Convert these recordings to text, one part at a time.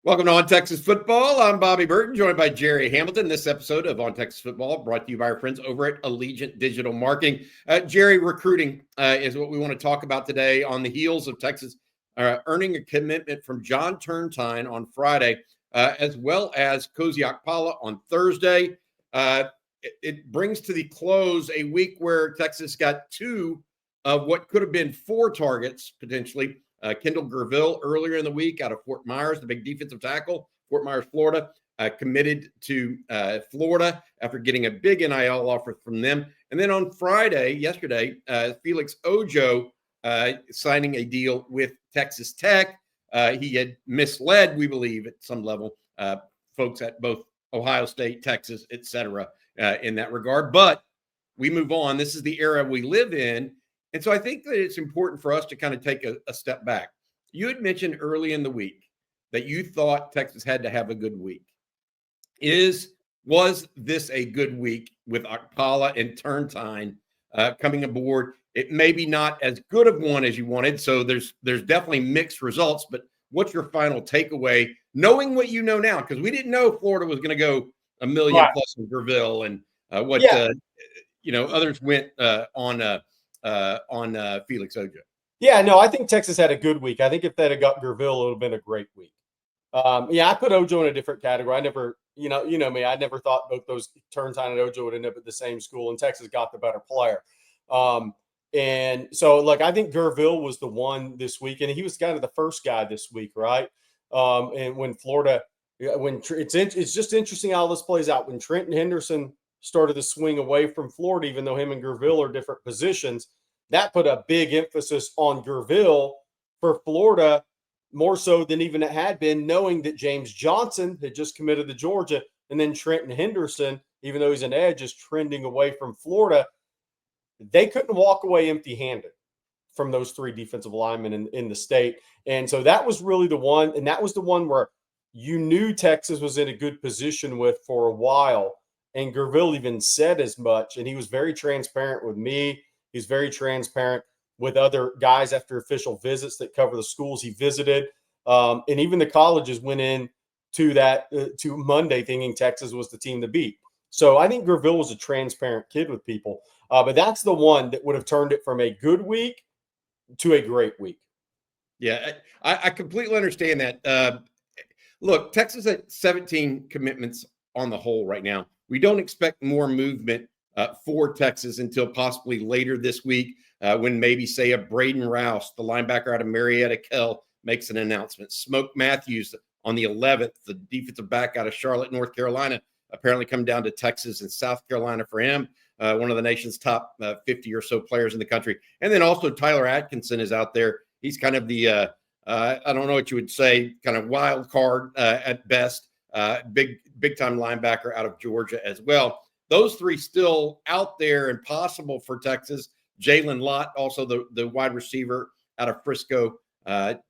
Welcome to On Texas Football. I'm Bobby Burton, joined by Gerry Hamilton. This episode of On Texas Football brought to you by our friends over at Allegiant Digital Marketing. Gerry, recruiting is what we want to talk about today on the heels of Texas earning a commitment from John Turntine on Friday, as well as Kozi Akpala on Thursday. It brings to the close a week where Texas got two of what could have been four targets, potentially. Kendall Gerville earlier in the week out of Fort Myers, the big defensive tackle, Fort Myers, Florida, committed to Florida after getting a big NIL offer from them. And then on Friday, yesterday, Felix Ojo signing a deal with Texas Tech. He had misled, we believe, at some level, folks at both Ohio State, Texas, et cetera, in that regard. But we move on. This is the era we live in. And so I think that it's important for us to kind of take a step back. You had mentioned early in the week that you thought Texas had to have a good week. Was this a good week with Akpala and Turntine coming aboard? It may be not as good of one as you wanted, so there's definitely mixed results. But what's your final takeaway, knowing what you know now? Because we didn't know Florida was going to go a million plus in Gerville, and others went on Felix Ojo. Yeah, no, I think Texas had a good week. I think if they'd have got Gerville, it would have been a great week. I put Ojo in a different category. I never, you know me, I never thought both those Turntine and Ojo would end up at the same school, and Texas got the better player. And so, I think Gerville was the one this week, and he was kind of the first guy this week, right? And when Florida, it's just interesting how this plays out. When Trenton Henderson started to swing away from Florida, even though him and Gerville are different positions, that put a big emphasis on Gerville for Florida, more so than even it had been, knowing that James Johnson had just committed to Georgia, and then Trenton Henderson, even though he's an edge, is trending away from Florida. They couldn't walk away empty-handed from those three defensive linemen in the state. And so that was really the one, and that was the one where you knew Texas was in a good position with for a while. And Gerville even said as much, and he was very transparent with me. He's very transparent with other guys after official visits that cover the schools he visited. And even the colleges went in to that to Monday thinking Texas was the team to beat. So I think Gerville was a transparent kid with people. But that's the one that would have turned it from a good week to a great week. Yeah, I completely understand that. Look, Texas had 17 commitments on the whole right now. We don't expect more movement for Texas until possibly later this week when maybe, say, a Braden Rouse, the linebacker out of Marietta Kell, makes an announcement. Smoke Matthews on the 11th, the defensive back out of Charlotte, North Carolina, apparently come down to Texas and South Carolina for him, one of the nation's top 50 or so players in the country. And then also Tyler Atkinson is out there. He's kind of the, I don't know what you would say, kind of wild card at best, big-time linebacker out of Georgia as well. Those three still out there and possible for Texas. Jalen Lott, also the wide receiver out of Frisco,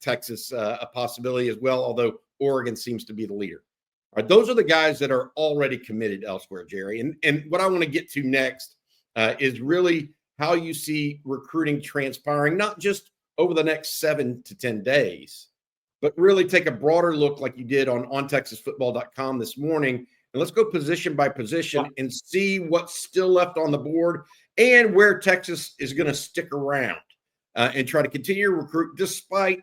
Texas, a possibility as well, although Oregon seems to be the leader. All right, those are the guys that are already committed elsewhere, Gerry. And what I want to get to next is really how you see recruiting transpiring, not just over the next 7 to 10 days, but really take a broader look like you did on ontexasfootball.com this morning. And let's go position by position and see what's still left on the board and where Texas is going to stick around and try to continue to recruit despite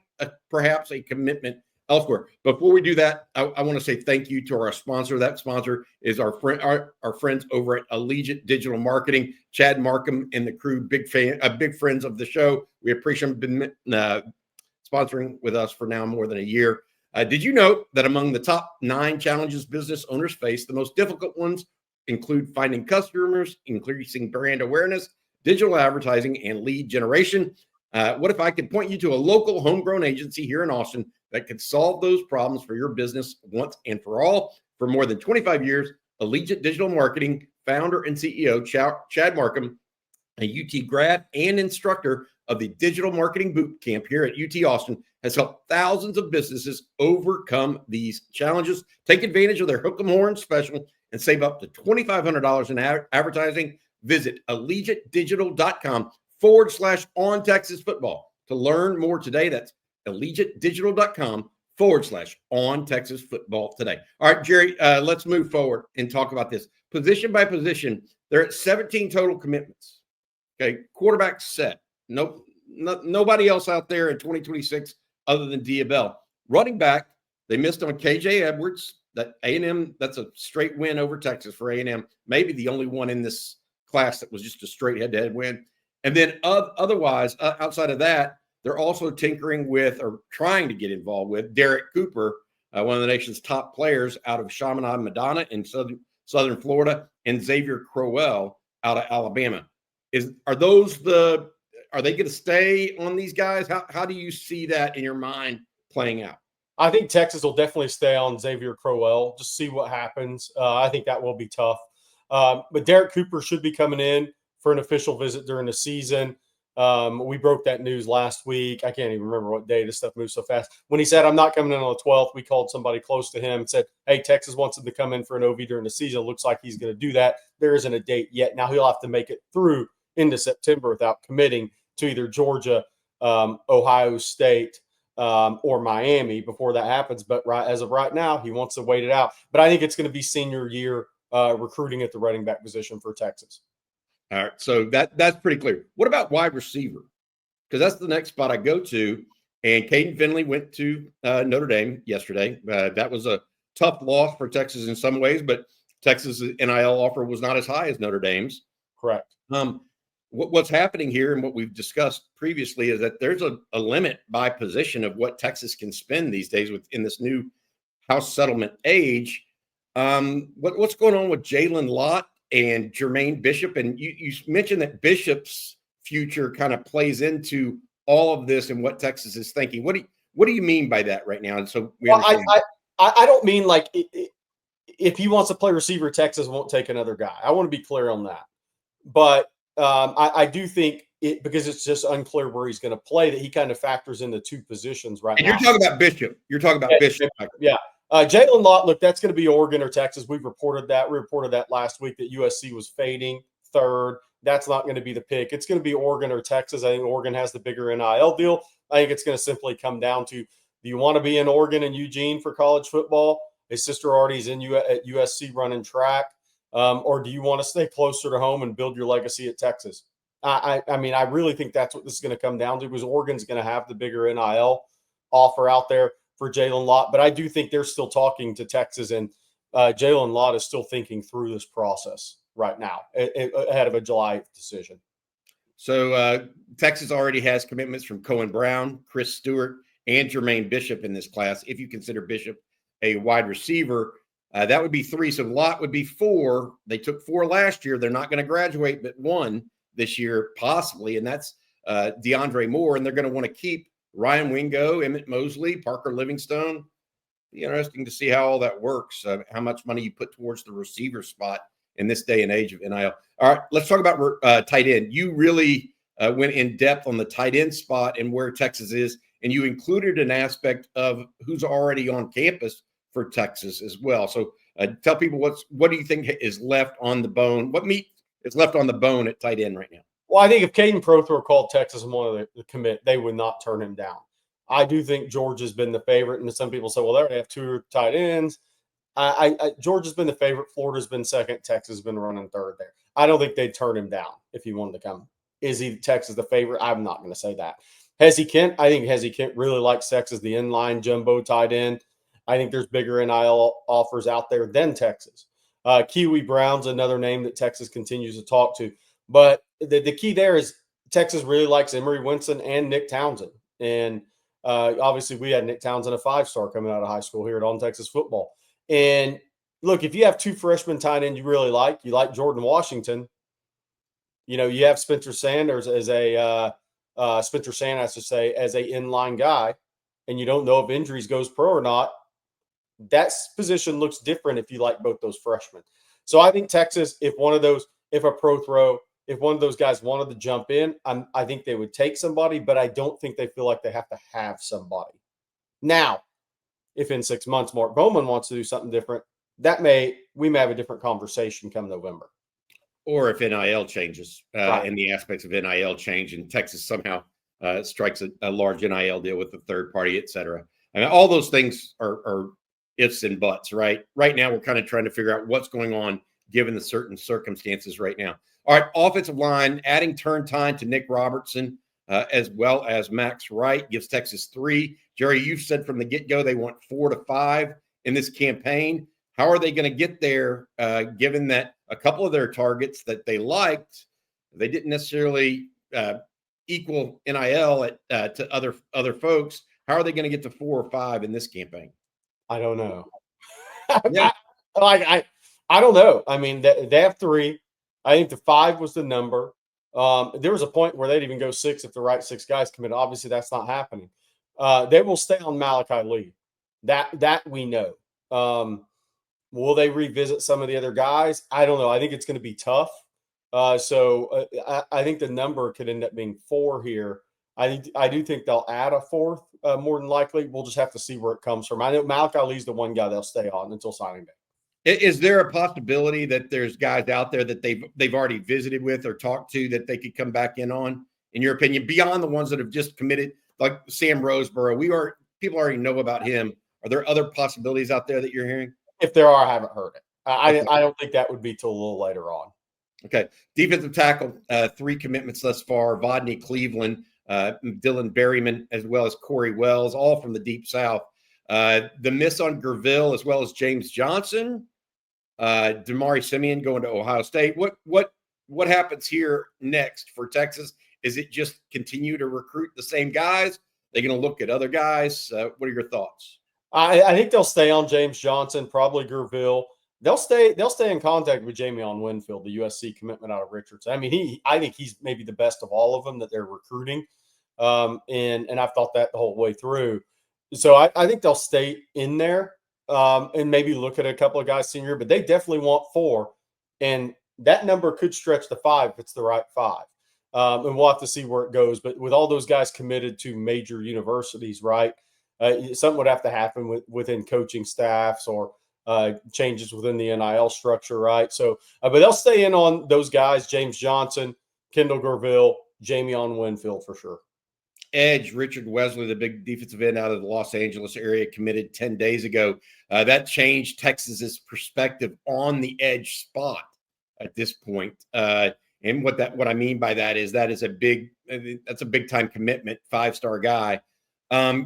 perhaps a commitment elsewhere. Before we do that, I want to say thank you to our sponsor. That sponsor is our friends over at Allegiant Digital Marketing. Chad Markham and the crew, big friends of the show. We appreciate them been sponsoring with us for now more than a year. Did you know that among the top 9 challenges business owners face, the most difficult ones include finding customers, increasing brand awareness, digital advertising, and lead generation? What if I could point you to a local homegrown agency here in Austin that could solve those problems for your business once and for all? For more than 25 years, Allegiant Digital Marketing founder and CEO Chad Markham, a UT grad and instructor of the Digital Marketing Boot Camp here at UT Austin, has helped thousands of businesses overcome these challenges. Take advantage of their Hook 'em Horn special and save up to $2,500 in advertising. Visit allegiantdigital.com/ontexasfootball to learn more today. That's allegiantdigital.com on Texas football today. All right, Jerry, let's move forward and talk about this. Position by position, they're at 17 total commitments. Okay, quarterback set. Nope, nobody else out there in 2026 other than Diabell. Running back, they missed on KJ Edwards. That A&M, that's a straight win over Texas for A&M. Maybe the only one in this class that was just a straight head-to-head win. And then otherwise, outside of that, they're also tinkering with or trying to get involved with Derek Cooper, one of the nation's top players out of Chaminade Madonna in Southern Florida, and Xavier Crowell out of Alabama. Are they going to stay on these guys? How do you see that in your mind playing out? I think Texas will definitely stay on Xavier Crowell. Just see what happens. I think that will be tough. But Derek Cooper should be coming in for an official visit during the season. We broke that news last week. I can't even remember what day. This stuff moves so fast. When he said, I'm not coming in on the 12th, we called somebody close to him and said, hey, Texas wants him to come in for an OV during the season. It looks like he's going to do that. There isn't a date yet. Now he'll have to make it through into September without committing to either Georgia, Ohio State, or Miami before that happens. But as of right now, he wants to wait it out. But I think it's going to be senior year recruiting at the running back position for Texas. All right, so that's pretty clear. What about wide receiver? Because that's the next spot I go to. And Caden Finley went to Notre Dame yesterday. That was a tough loss for Texas in some ways, but Texas' NIL offer was not as high as Notre Dame's. Correct. What's happening here and what we've discussed previously is that there's a limit by position of what Texas can spend these days within this new house settlement age. What's going on with Jalen Lott and Jermaine Bishop? And you mentioned that Bishop's future kind of plays into all of this and what Texas is thinking. What do you mean by that right now? And so I don't mean like if he wants to play receiver, Texas won't take another guy. I want to be clear on that. But I do think because it's just unclear where he's going to play, that he kind of factors in the two positions right now. You're talking about Bishop. You're talking about Bishop. Yeah. Jalen Lott, look, that's going to be Oregon or Texas. We've reported that. We reported that last week that USC was fading third. That's not going to be the pick. It's going to be Oregon or Texas. I think Oregon has the bigger NIL deal. I think it's going to simply come down to, do you want to be in Oregon and Eugene for college football? His sister Artie's at USC running track. Or do you want to stay closer to home and build your legacy at Texas? I mean, I really think that's what this is going to come down to, because Oregon's going to have the bigger NIL offer out there for Jalen Lott. But I do think they're still talking to Texas, and Jalen Lott is still thinking through this process right now ahead of a July 8th decision. So Texas already has commitments from Cohen Brown, Chris Stewart, and Jermaine Bishop in this class. If you consider Bishop a wide receiver, that would be 3. So Lott would be 4. They took 4 last year. They're not going to graduate, but 1 this year, possibly. And that's DeAndre Moore. And they're going to want to keep Ryan Wingo, Emmett Mosley, Parker Livingstone. Be interesting to see how all that works, how much money you put towards the receiver spot in this day and age of NIL. All right, let's talk about tight end. You really went in depth on the tight end spot and where Texas is, and you included an aspect of who's already on campus for Texas as well. So tell people what do you think is left on the bone? What meat is left on the bone at tight end right now? Well, I think if Caden Prothro called Texas and wanted to commit, they would not turn him down. I do think Georgia's been the favorite, and some people say, well, they already have 2 tight ends. Georgia's been the favorite. Florida's been second. Texas has been running third there. I don't think they'd turn him down if he wanted to come. Is he Texas the favorite? I'm not going to say that. Hezzy Kent, I think Hezzy Kent really likes Texas, the inline jumbo tight end. I think there's bigger NIL offers out there than Texas. Kiwi Brown's another name that Texas continues to talk to. But the key there is Texas really likes Emory Winston and Nick Townsend. And obviously we had Nick Townsend, a 5-star coming out of high school here at On Texas Football. And look, if you have 2 freshman tight ends you really like, you like Jordan Washington, you know, you have Spencer Sanders as a Spencer Sanders, as a inline guy, and you don't know if injuries goes pro or not. That position looks different if you like both those freshmen. So I think Texas, if one of those guys wanted to jump in, I think they would take somebody, but I don't think they feel like they have to have somebody. Now, if in 6 months Mark Bowman wants to do something different, we may have a different conversation come November. Or if NIL changes Right. and the aspects of NIL change and Texas somehow strikes a large NIL deal with a third party, et cetera. I mean, all those things are ifs and buts, right? Right now, we're kind of trying to figure out what's going on given the certain circumstances right now. All right, offensive line, adding turn time to Nick Robertson as well as Max Wright gives Texas 3. Jerry, you've said from the get-go they want 4 to 5 in this campaign. How are they going to get there, given that a couple of their targets that they liked, they didn't necessarily equal NIL to other folks? How are they going to get to 4 or 5 in this campaign? I don't know. Yeah. I don't know. I mean, they have 3. I think the 5 was the number. There was a point where they'd even go 6 if the right 6 guys commit. Obviously, that's not happening. They will stay on Malachi Lee. That we know. Will they revisit some of the other guys? I don't know. I think it's going to be tough. I think the number could end up being 4 here. I do think they'll add a 4th more than likely. We'll just have to see where it comes from. I know Malachi Lee's the one guy they'll stay on until signing day. Is there a possibility that there's guys out there that they've already visited with or talked to that they could come back in on, in your opinion, beyond the ones that have just committed, like Sam Roseborough? People already know about him. Are there other possibilities out there that you're hearing? If there are, I haven't heard it. I don't think that would be till a little later on. Okay. Defensive tackle, 3 commitments thus far. Vodney Cleveland, Dylan Berryman, as well as Corey Wells, all from the Deep South. The miss on Gerville, as well as James Johnson. Damari Simeon going to Ohio State. What happens here next for Texas? Is it just continue to recruit the same guys? They're going to look at other guys. What are your thoughts? I think they'll stay on James Johnson, probably Gerville. They'll stay in contact with Jamion Winfield, the USC commitment out of Richardson. I mean, I think he's maybe the best of all of them that they're recruiting. And I've thought that the whole way through. So I think they'll stay in there and maybe look at a couple of guys senior, but they definitely want 4. And that number could stretch to 5 if it's the right 5. And we'll have to see where it goes. But with all those guys committed to major universities, right, something would have to happen within coaching staffs or changes within the NIL structure, right? So, but they'll stay in on those guys, James Johnson, Kendall Gerville, Jamion Winfield for sure. Edge, Richard Wesley, the big defensive end out of the Los Angeles area, committed 10 days ago. That changed Texas's perspective on the edge spot at this point. And what I mean by that is that's a big time commitment, 5-star guy.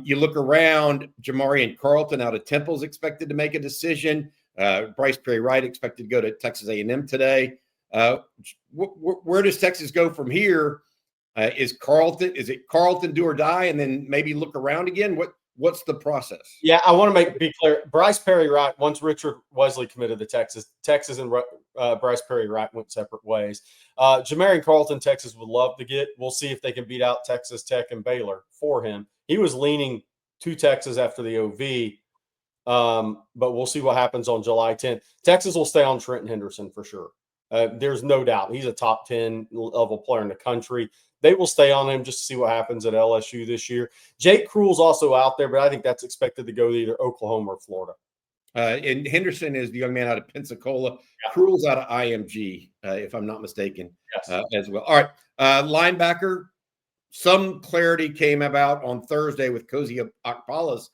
You look around, Jamarian Carlton out of Temple is expected to make a decision. Bryce Perry-Wright expected to go to Texas A&M today. Where does Texas go from here? Is it Carlton do or die, and then maybe look around again? What's the process? Yeah, I want to be clear. Bryce Perry-Wright, once Richard Wesley committed to Texas and Bryce Perry-Wright went separate ways. Jamarian Carlton, Texas would love to get. We'll see if they can beat out Texas Tech and Baylor for him. He was leaning to Texas after the OV, but we'll see what happens on July 10th. Texas will stay on Trenton Henderson for sure. There's no doubt. He's a top 10 level player in the country. They will stay on him just to see what happens at LSU this year. Jake Krull's also out there, but I think that's expected to go to either Oklahoma or Florida. And Henderson is the young man out of Pensacola. Yeah. Krull's out of IMG, if I'm not mistaken, yes. As well. All right. Linebacker, some clarity came about on Thursday with Cozy Akpala's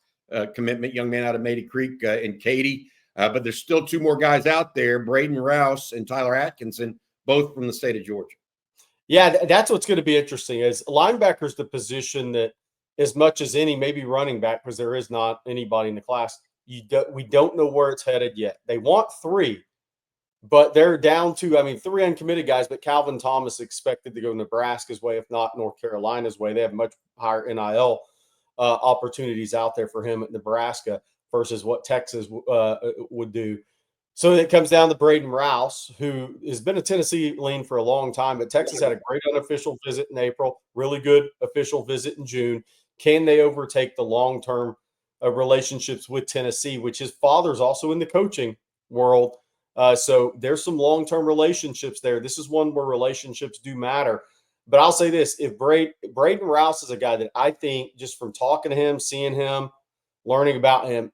commitment, young man out of Maida Creek and Katy. But there's still 2 more guys out there, Braden Rouse and Tyler Atkinson, both from the state of Georgia. Yeah, that's what's going to be interesting is linebacker's the position that as much as any, maybe running back, because there is not anybody in the class, we don't know where it's headed yet. They want 3, but they're down to, 3 uncommitted guys, but Calvin Thomas expected to go Nebraska's way, if not North Carolina's way. They have much higher NIL opportunities out there for him at Nebraska versus what Texas would do. So it comes down to Braden Rouse, who has been a Tennessee lean for a long time, but Texas had a great unofficial visit in April, really good official visit in June. Can they overtake the long-term relationships with Tennessee, which his father's also in the coaching world? So there's some long-term relationships there. This is one where relationships do matter. But I'll say this, if Braden Rouse is a guy that I think just from talking to him, seeing him, learning about him,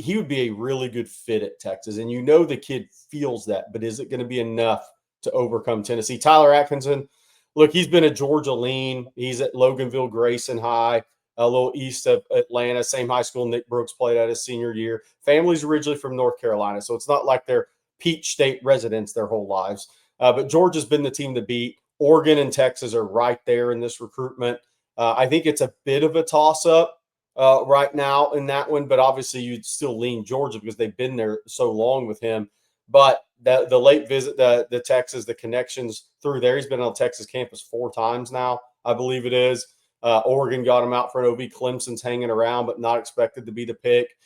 he would be a really good fit at Texas. And the kid feels that, but is it going to be enough to overcome Tennessee? Tyler Atkinson, look, he's been a Georgia lean. He's at Loganville Grayson High. a little east of Atlanta, same high school Nick Brooks played at his senior year. Family's originally from North Carolina, so it's not like they're Peach State residents their whole lives. But Georgia's been the team to beat. Oregon and Texas are right there in this recruitment. I think it's a bit of a toss-up right now in that one, but obviously you'd still lean Georgia because they've been there so long with him. But the late visit, the Texas, the connections through there. He's been on Texas campus 4 times now, I believe it is. Oregon got him out for an OV. Clemson's hanging around, but not expected to be the pick.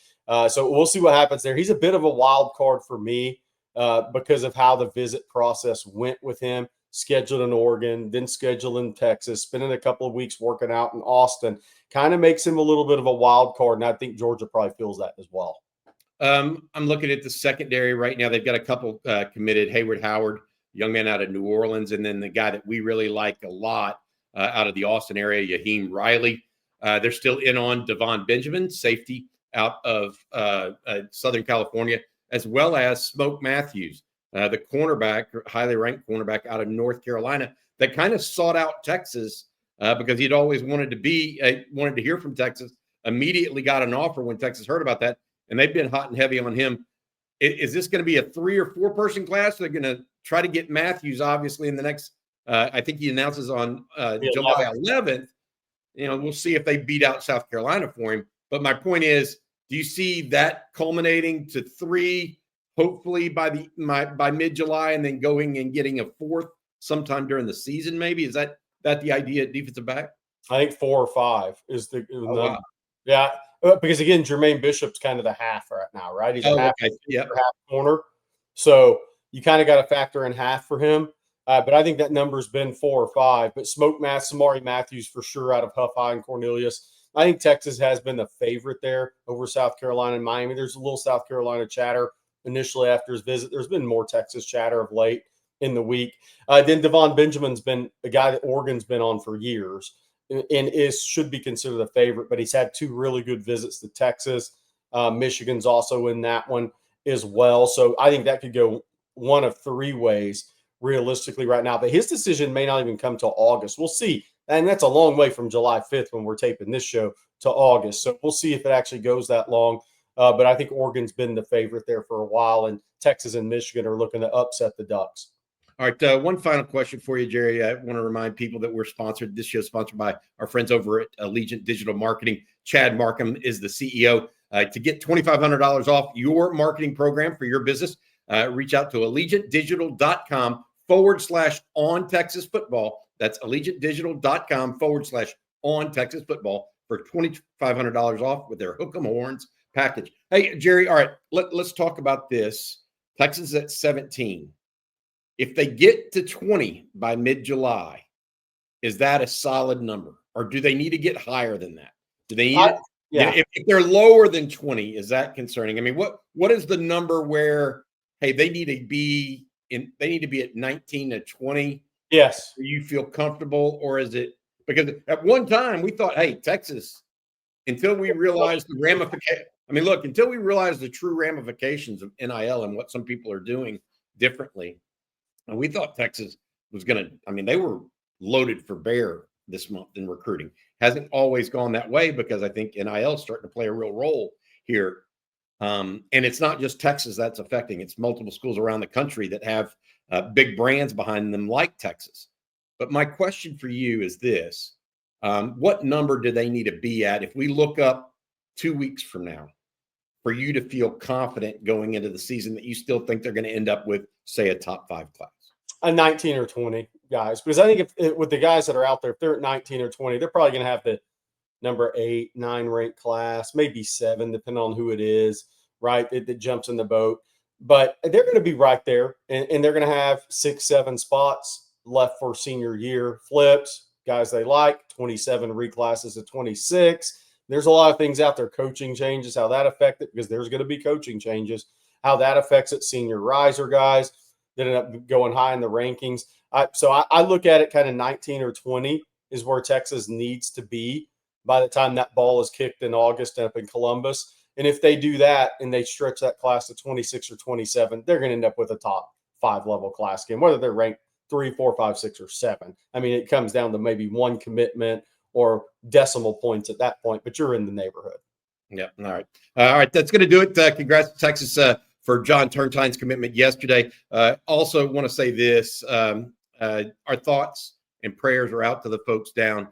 So we'll see what happens there. He's a bit of a wild card for me because of how the visit process went with him. Scheduled in Oregon, then scheduled in Texas, spending a couple of weeks working out in Austin, kind of makes him a little bit of a wild card. And I think Georgia probably feels that as well. I'm looking at the secondary right now. They've got a couple committed. Hayward Howard, young man out of New Orleans, and then the guy that we really like a lot out of the Austin area, Yaheem Riley. They're still in on Devon Benjamin, safety out of Southern California, as well as Smoke Matthews, the cornerback, highly ranked cornerback out of North Carolina that kind of sought out Texas because he'd always wanted to hear from Texas, immediately got an offer when Texas heard about that, and they've been hot and heavy on him. Is this going to be a 3 or 4 person class? They're going to try to get Matthews, obviously, in the next I think he announces on July 11th. We'll see if they beat out South Carolina for him. But my point is, do you see that culminating to 3, hopefully by mid-July, and then going and getting a 4th sometime during the season? Maybe is that the idea at defensive back? I think 4 or 5 is the wow. Yeah, because again, Jermaine Bishop's kind of the half right now, right? He's a half corner, so you kind of got to factor in half for him. But I think that number's been 4 or 5. But Samari Matthews for sure out of Huff High and Cornelius. I think Texas has been the favorite there over South Carolina and Miami. There's a little South Carolina chatter initially after his visit. There's been more Texas chatter of late in the week. Then Devon Benjamin's been a guy that Oregon's been on for years and should be considered a favorite, but he's had 2 really good visits to Texas. Michigan's also in that one as well. So I think that could go one of 3 ways realistically right now. But his decision may not even come till August. We'll see. And that's a long way from July 5th when we're taping this show to August. So we'll see if it actually goes that long. But I think Oregon's been the favorite there for a while, and Texas and Michigan are looking to upset the Ducks. All right, one final question for you, Jerry. I want to remind people that we're sponsored. This show is sponsored by our friends over at Allegiant Digital Marketing. Chad Markham is the CEO. To get $2,500 off your marketing program for your business, reach out to allegiantdigital.com/ontexasfootball. That's allegiantdigital.com/ontexasfootball for $2,500 off with their Hook 'em Horns package. Hey, Jerry, all right, let's talk about this. Texas at 17. If they get to 20 by mid-July, is that a solid number? Or do they need to get higher than that? Do they need if they're lower than 20, is that concerning? I mean, what is the number where, hey, they need to be at 19 to 20? Yes. Do you feel comfortable, or is it because at one time we thought, hey, Texas, until we realized the ramification. I mean, look, until we realized the true ramifications of NIL and what some people are doing differently, and we thought Texas was going to. I mean, they were loaded for bear this month in recruiting. Hasn't always gone that way because I think NIL is starting to play a real role here. And it's not just Texas that's affecting. It's multiple schools around the country that have big brands behind them like Texas. But my question for you is this. What number do they need to be at if we look up 2 weeks from now for you to feel confident going into the season that you still think they're going to end up with, say, a top 5 class? A 19 or 20 guys. Because I think if with the guys that are out there, if they're at 19 or 20, they're probably going to have the number 8, 9 ranked class, maybe 7, depending on who it is, right? That jumps in the boat. But they're going to be right there, and they're going to have 6, 7 spots left for senior year flips, guys they like, 27 reclasses to 26. There's a lot of things out there, coaching changes, how that affects it, because there's going to be coaching changes, how that affects it, senior riser guys that end up going high in the rankings. So I look at it kind of 19 or 20 is where Texas needs to be by the time that ball is kicked in August up in Columbus. And if they do that and they stretch that class to 26 or 27, they're going to end up with a top 5 level class game, whether they're ranked 3, 4, 5, 6, or 7. I mean, it comes down to maybe one commitment or decimal points at that point, but you're in the neighborhood. Yeah. All right. All right. That's going to do it. Congrats to Texas for John Turntine's commitment yesterday. Also want to say this, our thoughts and prayers are out to the folks down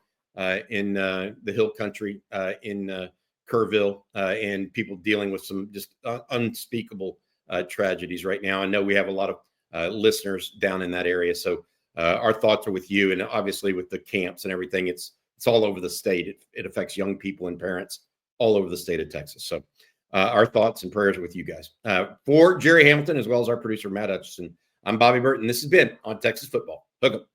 in the Hill Country in Kerrville and people dealing with some just unspeakable tragedies right now. I know we have a lot of listeners down in that area. So our thoughts are with you, and obviously with the camps and everything. It's all over the state. It affects young people and parents all over the state of Texas. So our thoughts and prayers are with you guys. For Gerry Hamilton, as well as our producer, Matt Hutchison, I'm Bobby Burton. This has been On Texas Football. Hook 'em.